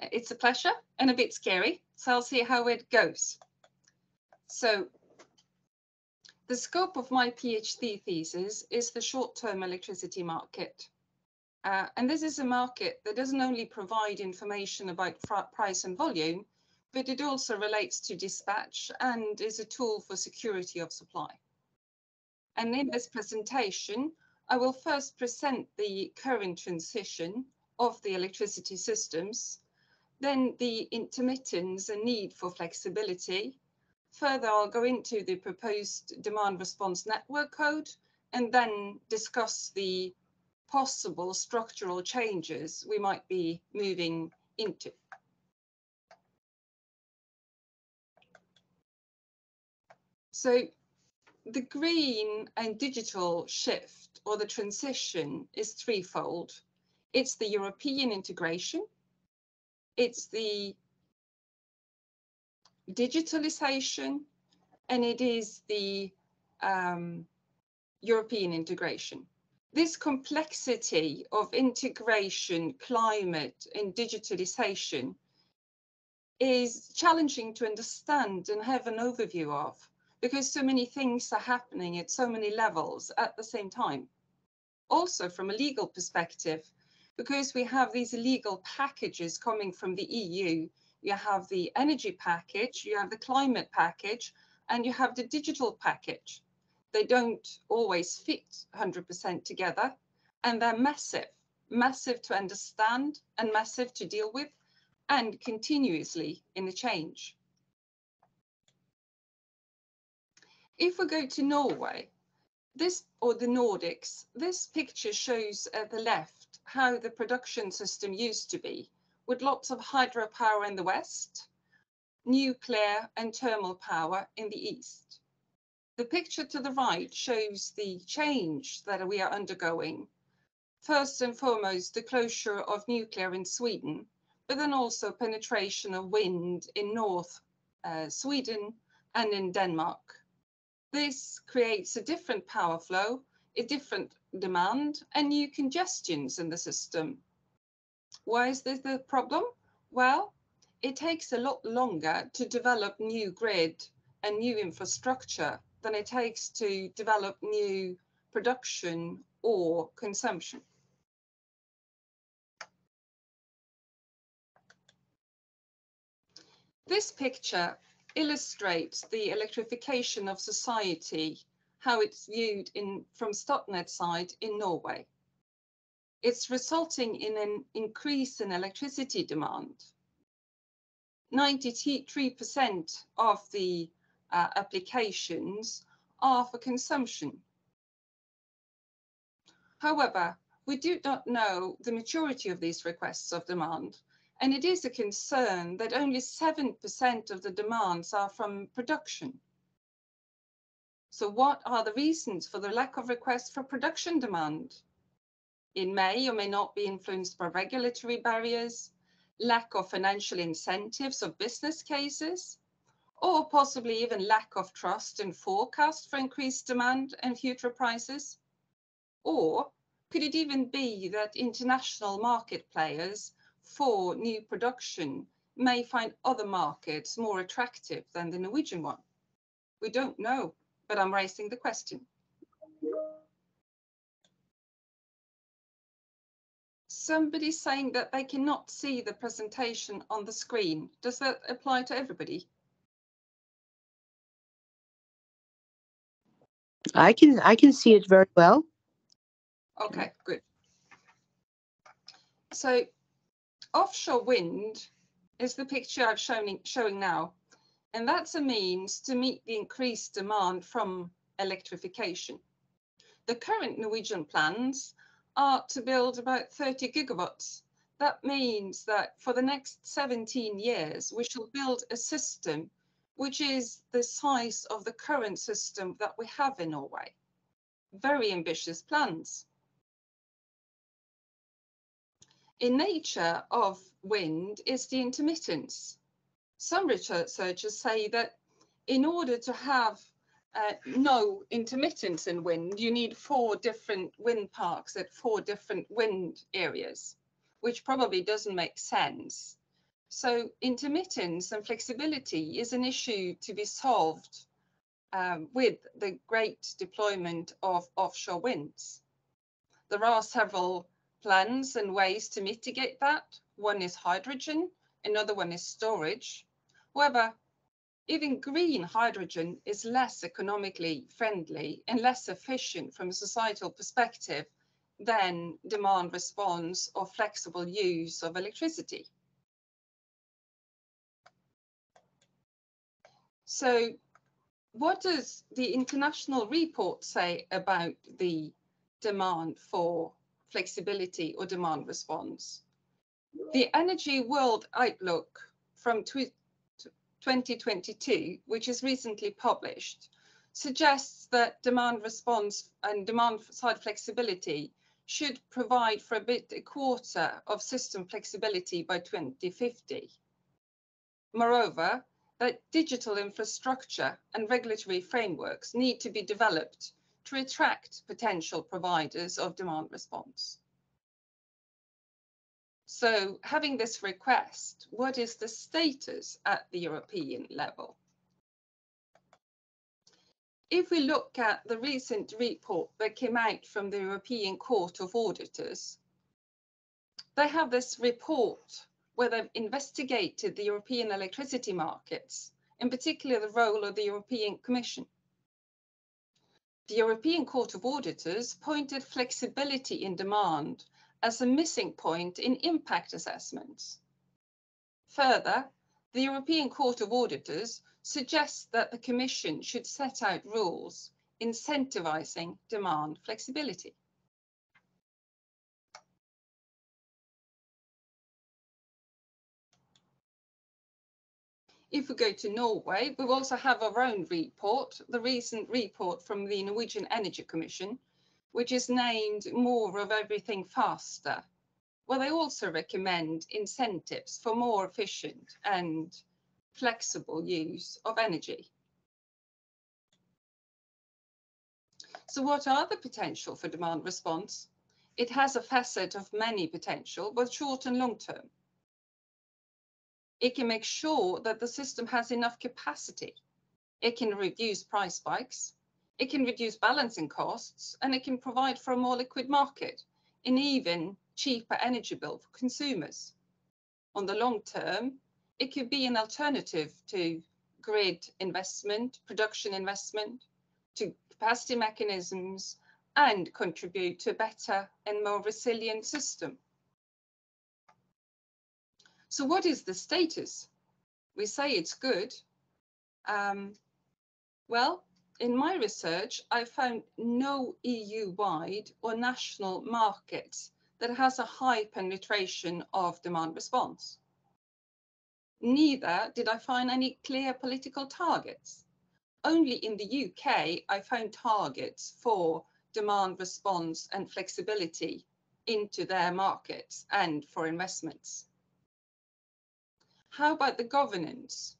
It's a pleasure and a bit scary, so I'll see how it goes. So the scope of my PhD thesis is the short-term electricity market. And this is a market that doesn't only provide information about price and volume, but it also relates to dispatch and is a tool for security of supply. And in this presentation, I will first present the current transition of the electricity systems, then the intermittence and need for flexibility. Further, I'll go into the proposed demand response network code and then discuss the possible structural changes we might be moving into. So the green and digital shift or the transition is threefold. It's the European integration, it's the digitalization, and it is the European integration. This complexity of integration, climate, and digitalization is challenging to understand and have an overview of, because so many things are happening at so many levels at the same time. Also from a legal perspective, because we have these legal packages coming from the EU, you have the energy package, you have the climate package, and you have the digital package. They don't always fit 100% together, and they're massive, massive to understand and massive to deal with, and continuously in a change. If we go to Norway, or the Nordics, this picture shows at the left how the production system used to be, with lots of hydropower in the west, nuclear and thermal power in the east. The picture to the right shows the change that we are undergoing. First and foremost, the closure of nuclear in Sweden, but then also penetration of wind in North Sweden and in Denmark. This creates a different power flow, a different demand, and new congestions in the system. Why is this the problem? Well, it takes a lot longer to develop new grid and new infrastructure than it takes to develop new production or consumption. This picture illustrates the electrification of society, how it's viewed from Statnet's side in Norway. It's resulting in an increase in electricity demand. 93% of the applications are for consumption. However, we do not know the maturity of these requests of demand, and it is a concern that only 7% of the demands are from production. So what are the reasons for the lack of requests for production demand? It may or may not be influenced by regulatory barriers, lack of financial incentives or business cases, or possibly even lack of trust and forecast for increased demand and future prices. Or could it even be that international market players for new production may find other markets more attractive than the Norwegian one? We don't know, but I'm raising the question. Somebody's saying that they cannot see the presentation on the screen. Does that apply to everybody? I can see it very well. Okay, good. So offshore wind is the picture I'm showing now, and that's a means to meet the increased demand from electrification. The current Norwegian plans are to build about 30 gigawatts. That means that for the next 17 years, we shall build a system which is the size of the current system that we have in Norway. Very ambitious plans. In nature of wind is the intermittence. Some researchers say that in order to have no intermittence in wind, you need 4 different wind parks at 4 different wind areas, which probably doesn't make sense. So intermittence and flexibility is an issue to be solved with the great deployment of offshore winds. There are several plans and ways to mitigate that. One is hydrogen, another one is storage. However, even green hydrogen is less economically friendly and less efficient from a societal perspective than demand response or flexible use of electricity. So what does the international report say about the demand for flexibility or demand response? The Energy World Outlook from 2022, which is recently published, suggests that demand response and demand side flexibility should provide for a quarter of system flexibility by 2050. Moreover, that digital infrastructure and regulatory frameworks need to be developed to attract potential providers of demand response. So having this request, what is the status at the European level? If we look at the recent report that came out from the European Court of Auditors, they have this report where they've investigated the European electricity markets, in particular the role of the European Commission. The European Court of Auditors pointed flexibility in demand as a missing point in impact assessments. Further, the European Court of Auditors suggests that the Commission should set out rules incentivizing demand flexibility. If we go to Norway, we also have our own report, the recent report from the Norwegian Energy Commission, which is named More of Everything Faster, where they also recommend incentives for more efficient and flexible use of energy. So what are the potential for demand response? It has a facet of many potential, both short and long term. It can make sure that the system has enough capacity. It can reduce price spikes. It can reduce balancing costs, and it can provide for a more liquid market and even cheaper energy bill for consumers. On the long term, it could be an alternative to grid investment, production investment, to capacity mechanisms, and contribute to a better and more resilient system. So what is the status? We say it's good. Well, in my research, I found no EU-wide or national markets that has a high penetration of demand response. Neither did I find any clear political targets. Only in the UK, I found targets for demand response and flexibility into their markets and for investments. How about the governance?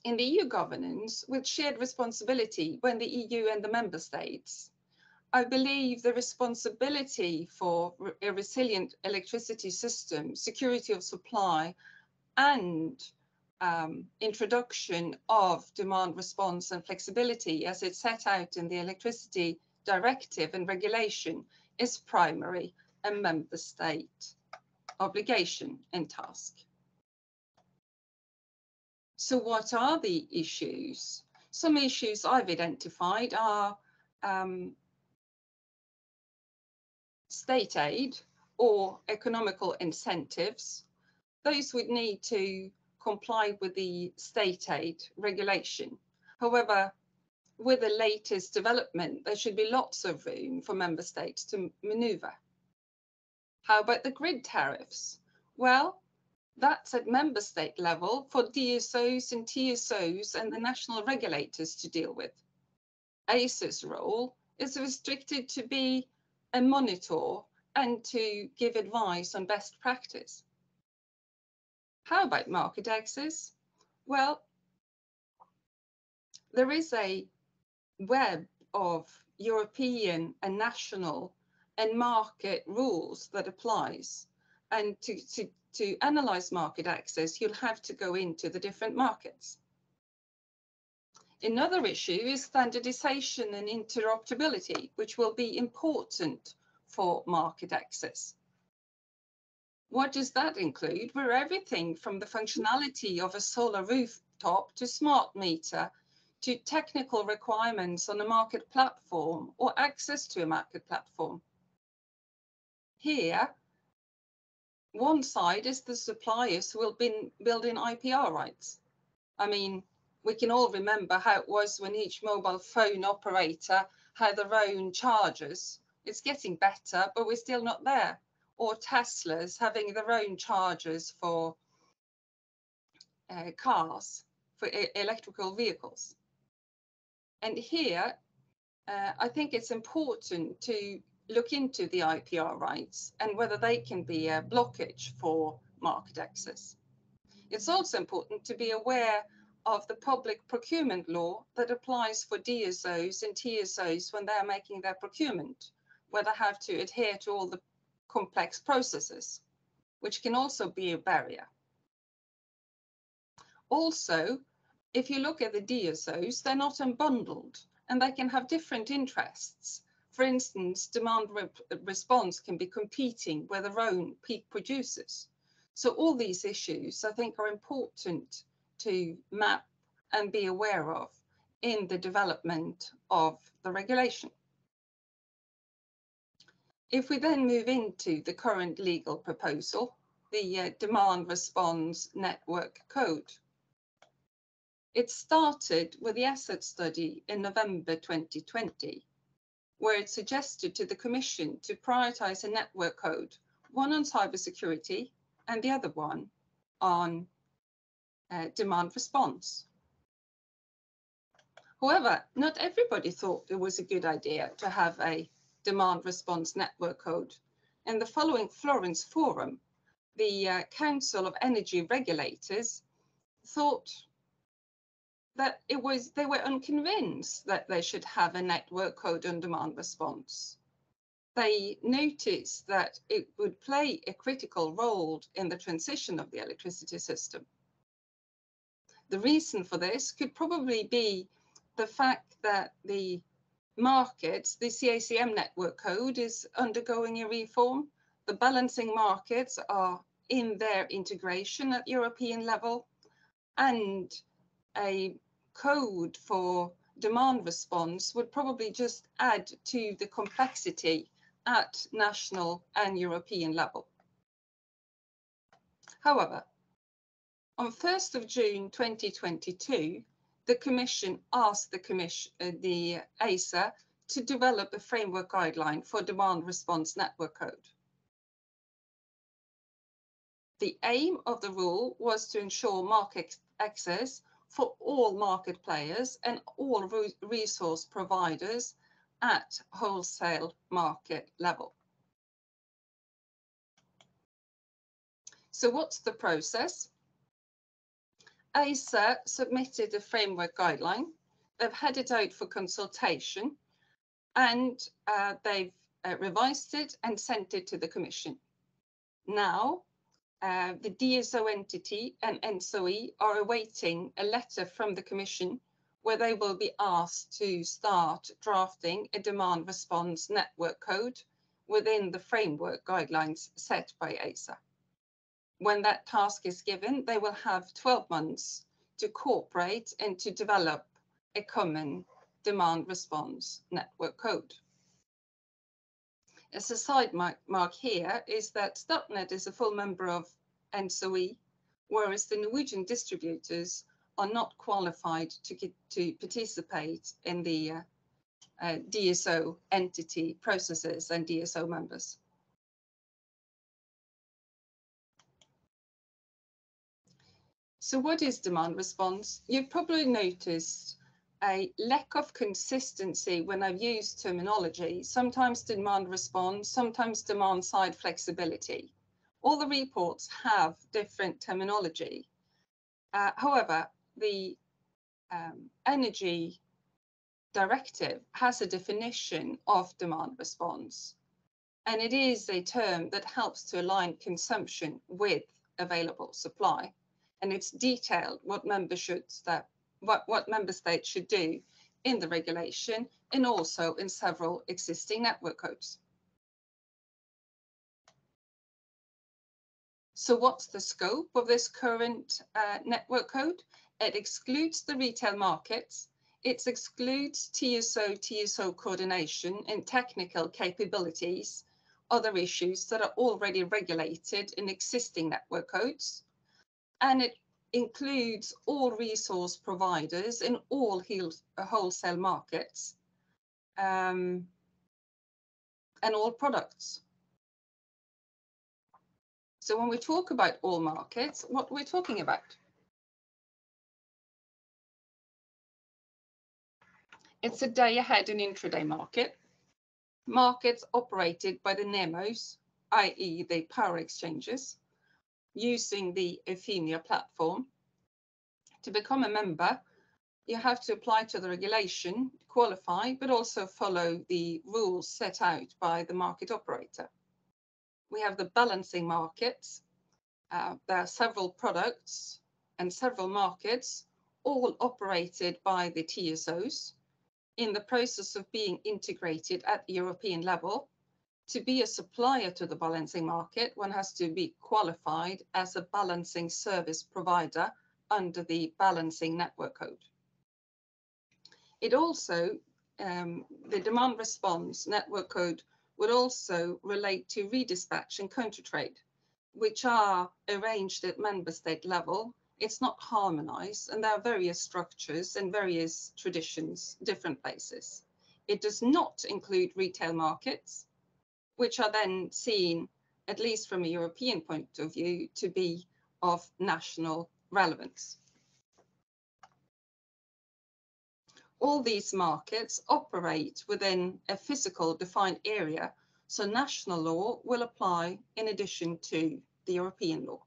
In the EU governance, with shared responsibility when the EU and the member states, I believe the responsibility for a resilient electricity system, security of supply, and introduction of demand response and flexibility as it's set out in the Electricity Directive and regulation is primary a member state obligation and task. So what are the issues? Some issues I've identified are state aid or economical incentives. Those would need to comply with the state aid regulation. However, with the latest development, there should be lots of room for member states to maneuver. How about the grid tariffs? Well, that's at member state level for DSOs and TSOs and the national regulators to deal with. ACER's role is restricted to be a monitor and to give advice on best practice. How about market access? Well, there is a web of European and national and market rules that applies. And to analyze market access, you'll have to go into the different markets. Another issue is standardization and interoperability, which will be important for market access. What does that include? Where everything from the functionality of a solar rooftop to smart meter to technical requirements on a market platform or access to a market platform. Here, one side is the suppliers who will be building IPR rights. I mean, we can all remember how it was when each mobile phone operator had their own chargers. It's getting better, but we're still not there. Or Teslas having their own chargers for cars, for electrical vehicles. And here, I think it's important to look into the IPR rights and whether they can be a blockage for market access. It's also important to be aware of the public procurement law that applies for DSOs and TSOs when they're making their procurement, where they have to adhere to all the complex processes, which can also be a barrier. Also, if you look at the DSOs, they're not unbundled and they can have different interests. For instance, demand response can be competing with their own peak producers. So all these issues, I think, are important to map and be aware of in the development of the regulation. If we then move into the current legal proposal, the Demand Response Network Code, it started with the asset study in November 2020, where it suggested to the Commission to prioritize a network code, one on cybersecurity and the other one on demand response. However, not everybody thought it was a good idea to have a demand response network code. In the following Florence Forum, the Council of Energy Regulators thought that they were unconvinced that they should have a network code on demand response. They noticed that it would play a critical role in the transition of the electricity system. The reason for this could probably be the fact that the markets, the CACM network code is undergoing a reform. The balancing markets are in their integration at European level, and a code for demand response would probably just add to the complexity at national and European level. However, on 1st of June 2022, the Commission asked the ACER to develop a framework guideline for demand response network code. The aim of the rule was to ensure market access for all market players and all resource providers at wholesale market level. So what's the process? ACER submitted a framework guideline. They've had it out for consultation, and they've revised it and sent it to the Commission. Now, the DSO entity and NSOE are awaiting a letter from the Commission where they will be asked to start drafting a demand response network code within the framework guidelines set by ACER. When that task is given, they will have 12 months to cooperate and to develop a common demand response network code. As a side mark here is that Statnett is a full member of NSOE, whereas the Norwegian distributors are not qualified to participate in the DSO entity processes and DSO members. So what is demand response? You've probably noticed a lack of consistency when I've used terminology, sometimes demand response, sometimes demand side flexibility. All the reports have different terminology. However, the Energy Directive has a definition of demand response. And it is a term that helps to align consumption with available supply. And it's detailed what member states should do in the regulation and also in several existing network codes. So what's the scope of this current network code? It excludes the retail markets. It excludes TSO coordination and technical capabilities, other issues that are already regulated in existing network codes. And it includes all resource providers in all wholesale markets and all products. So when we talk about all markets, what we're talking about? It's a day-ahead and intraday market. Markets operated by the NEMOs, i.e. the power exchanges, using the Euphemia platform. To become a member, you have to apply to the regulation, qualify, but also follow the rules set out by the market operator. We have the balancing markets. There are several products and several markets, all operated by the TSOs in the process of being integrated at the European level. To be a supplier to the balancing market, one has to be qualified as a balancing service provider under the balancing network code. It also, the demand response network code would also relate to redispatch and counter trade, which are arranged at member state level. It's not harmonized, and there are various structures and various traditions, different places. It does not include retail markets, which are then seen, at least from a European point of view, to be of national relevance. All these markets operate within a physical defined area, so national law will apply in addition to the European law.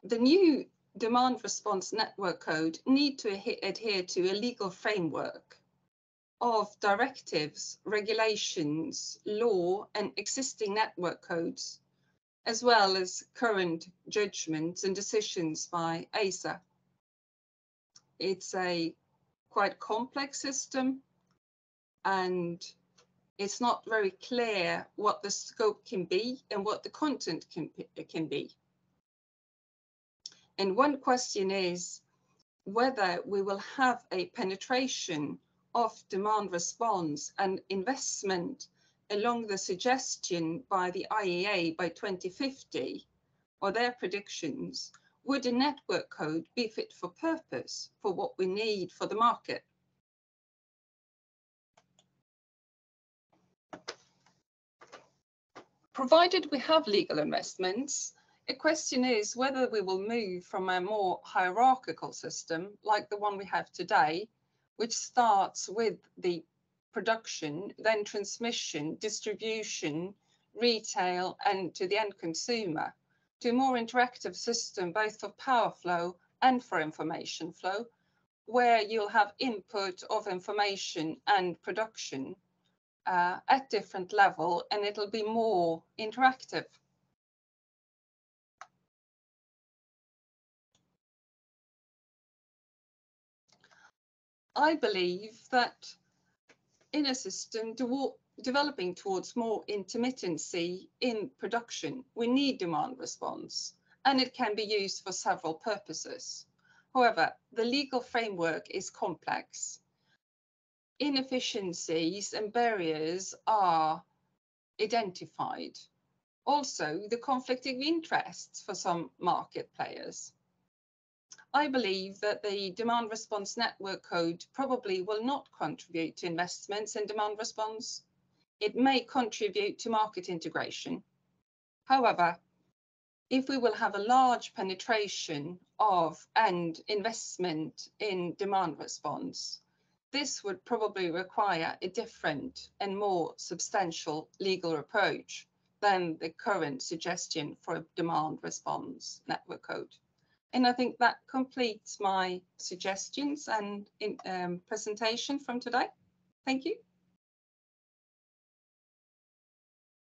The new demand response network code need to adhere to a legal framework of directives, regulations, law, and existing network codes, as well as current judgments and decisions by ASA. It's a quite complex system, and it's not very clear what the scope can be and what the content can be. And one question is whether we will have a penetration of demand response and investment along the suggestion by the IEA by 2050, or their predictions. Would a network code be fit for purpose for what we need for the market? Provided we have legal investments, the question is whether we will move from a more hierarchical system like the one we have today, which starts with the production, then transmission, distribution, retail, and to the end consumer, to a more interactive system, both for power flow and for information flow, where you'll have input of information and production at different level, and it'll be more interactive. I believe that in a system developing towards more intermittency in production, we need demand response, and it can be used for several purposes. However, the legal framework is complex. Inefficiencies and barriers are identified. Also, the conflicting interests for some market players. I believe that the demand response network code probably will not contribute to investments in demand response. It may contribute to market integration. However, if we will have a large penetration of and investment in demand response, this would probably require a different and more substantial legal approach than the current suggestion for a demand response network code. And I think that completes my suggestions and presentation from today. Thank you.